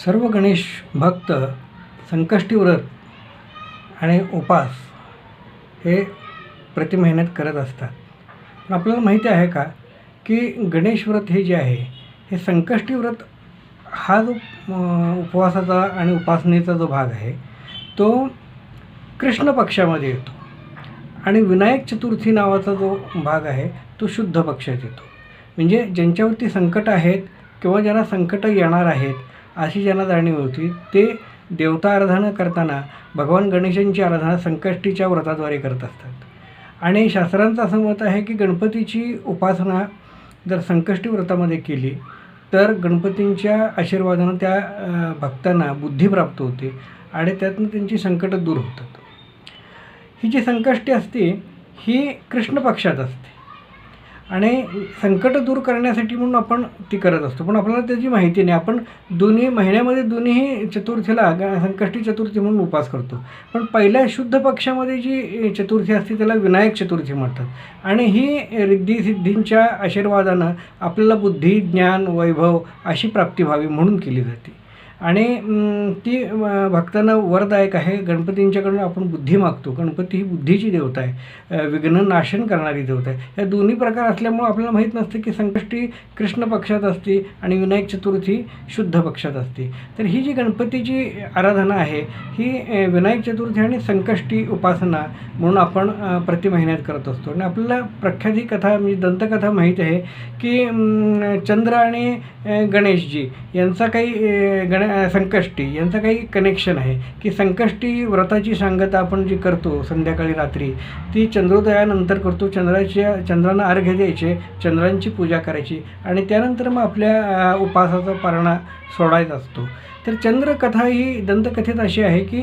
सर्व गणेश भक्त संकष्टी व्रत आणि उपास हे प्रति महिन्यात करत असतात. पण आपल्याला माहिती आहे का की गणेश व्रत हे जे आहे हे संकष्टी व्रत हा जो उपवासाचा आणि उपासनेचा जो भाग आहे तो कृष्ण पक्षामध्ये येतो आणि विनायक चतुर्थी नावाचा जो भाग आहे तो शुद्ध पक्षात येतो. म्हणजे ज्यांच्यावरती संकट आहेत किंवा ज्यांना संकट येणार आहेत अशी ज्यांना जाणीव होती ते देवता आराधना करताना भगवान गणेशांची आराधना संकष्टीच्या व्रताद्वारे करत असतात. आणि शास्त्रांचं असं मत आहे की गणपतीची उपासना जर संकष्टी व्रतामध्ये केली तर गणपतींच्या आशीर्वादानं त्या भक्तांना बुद्धी प्राप्त होते आणि त्यातून त्यांची संकटं दूर होतात. ही जी संकष्टी असते ही कृष्ण पक्षात असते आणि संकट दूर करण्यासाठी म्हणून आपण ती करत असतो. पण आपल्याला त्याची माहिती नाही. आपण दोन्ही महिन्यामध्ये दोन्ही चतुर्थीला संकष्टी चतुर्थी म्हणून उपास करतो. पण पहिल्या शुद्ध पक्षामध्ये जी चतुर्थी असते त्याला विनायक चतुर्थी म्हणतात आणि ही रिद्धी सिद्धींच्या आशीर्वादानं आपल्याला बुद्धी ज्ञान वैभव अशी प्राप्ती व्हावी म्हणून केली जाते. आणि ती भक्तांना वरदायक आहे. गणपतींच्याकडून आपण बुद्धी मागतो. गणपती ही बुद्धीची देवता आहे, विघ्न नाशन करणारी देवता आहे. या दोन्ही प्रकार असल्यामुळं आपल्याला माहीत नसतं की संकष्टी कृष्ण पक्षात असते आणि विनायक चतुर्थी शुद्ध पक्षात असते. तर ही जी गणपतीची आराधना आहे ही विनायक चतुर्थी आणि संकष्टी उपासना म्हणून आपण प्रति महिन्यात करत असतो. आणि आपल्याला प्रख्यात ही कथा म्हणजे दंतकथा माहीत आहे की चंद्र आणि गणेशजी यांचा काही संकष्टी यांचं काही कनेक्शन आहे की संकष्टी व्रताची सांगता आपण जी करतो संध्याकाळी रात्री ती चंद्रोदयानंतर करतो. चंद्रांना अर्घ्य द्यायचे, चंद्रांची पूजा करायची आणि त्यानंतर मग आपल्या उपासाचा पारणा सोडायचा असतो. तर चंद्रकथा ही दंतकथेत अशी आहे की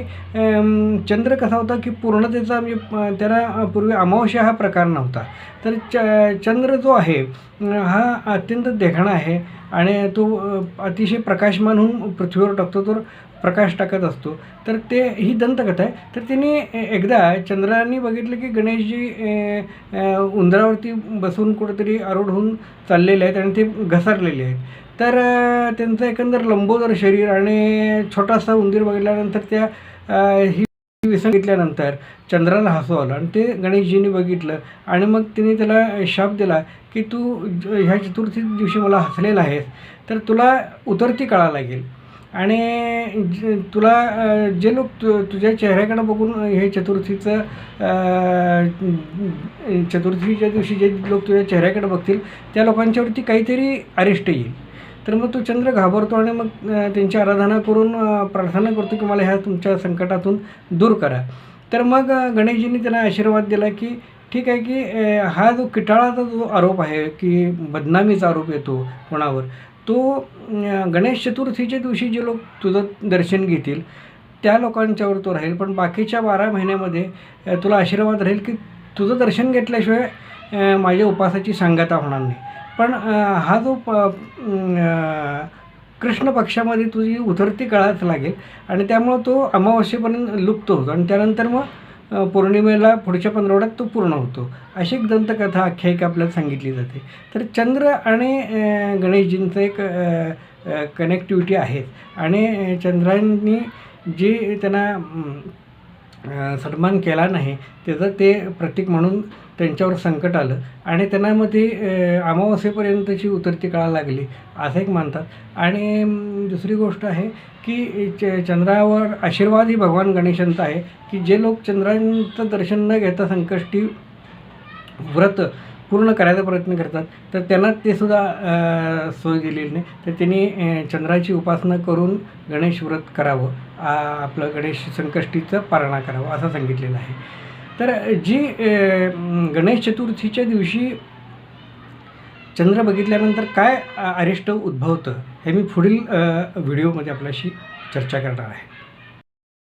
चंद्र कसा होता की पूर्णतेचा म्हणजे त्याला पूर्वी अमावस्या हा प्रकार नव्हता. तर चंद्र जो आहे हा अत्यंत देखणा आहे आणि तो अतिशय प्रकाशमान होऊन पृथ्वीवर टाकतो तर प्रकाश टाकत असतो. तर ते ही दंतकथा आहे. तर तिने एकदा चंद्राने बघितलं की गणेशजी उंदरावरती बसून कुठेतरी आरूढ होऊन चाललेले आहेत आणि ते घसरलेले आहेत. तर त्यांचं एकंदर लंबोदर शरीर आणि छोटासा उंदीर बघितल्यानंतर त्या ही विसंगितल्यानंतर चंद्राला हसू आलं आणि ते गणेशजींनी बघितलं आणि मग तिने त्याला शाप दिला की तू ह्या चतुर्थी दिवशी मला हसलेला आहेस तर तुला उतरती कळा लागेल आणि तुला जे लोक तुझ्या चेहऱ्याकडं बघून हे चतुर्थीच्या दिवशी जे लोक तुझ्या चेहऱ्याकडे बघतील त्या लोकांच्यावरती काहीतरी अरिष्ट येईल. तर मग तो चंद्र घाबरतो आणि मग त्यांची आराधना करून प्रार्थना करतो की मला ह्या तुमच्या संकटातून दूर करा. तर मग गणेशजींनी त्यांना आशीर्वाद दिला की ठीक आहे की हा जो किटाळाचा जो आरोप आहे की बदनामीचा आरोप येतो कोणावर तो गणेश चतुर्थीच्या दिवशी जे लोक तुझं दर्शन घेतील त्या लोकांच्यावर तो राहील. पण बाकीच्या 12 महिन्यामध्ये तुला आशीर्वाद राहील की तुझं दर्शन घेतल्याशिवाय माझ्या उपासाची सांगता होणार नाही. पण हा जो कृष्ण पक्षामध्ये तुझी उतरती कळाच लागेल आणि त्यामुळं तो अमावस्येपर्यंत लुप्त होतो आणि त्यानंतर मग पौर्णिमेला पुढच्या पंधरवड्यात तो पूर्ण होतो. अशी एक दंतकथा आख्यायिका आपल्याला सांगितली जाते. तर चंद्र आणि गणेशजींचं एक कनेक्टिव्हिटी आहे आणि चंद्रांनी जी त्यांना सन्मान केला नाही त्याचं ते प्रतीक म्हणून त्यांच्यावर संकट आलं आणि त्यांना मग ती अमावस्येपर्यंतची उतरती कळा लागली असं एक मानतात. आणि दुसरी गोष्ट आहे की चंद्रावर आशीर्वाद ही भगवान गणेशांचा आहे की जे लोक चंद्रांचं दर्शन न घेता संकष्टी व्रत पूर्ण करायचा प्रयत्न करतात तर त्यांना ते सुद्धा सोय दिलेली नाही. तर त्यांनी चंद्राची उपासना करून गणेश व्रत करावं, आपलं गणेश संकष्टीचं पारणा करावं असं सांगितलेलं आहे. तर जी गणेश चतुर्थीच्या दिवशी चंद्र बघितल्यानंतर काय अरिष्ट उद्भवतं हे मी पुढील व्हिडिओमध्ये आपल्याशी चर्चा करणार आहे.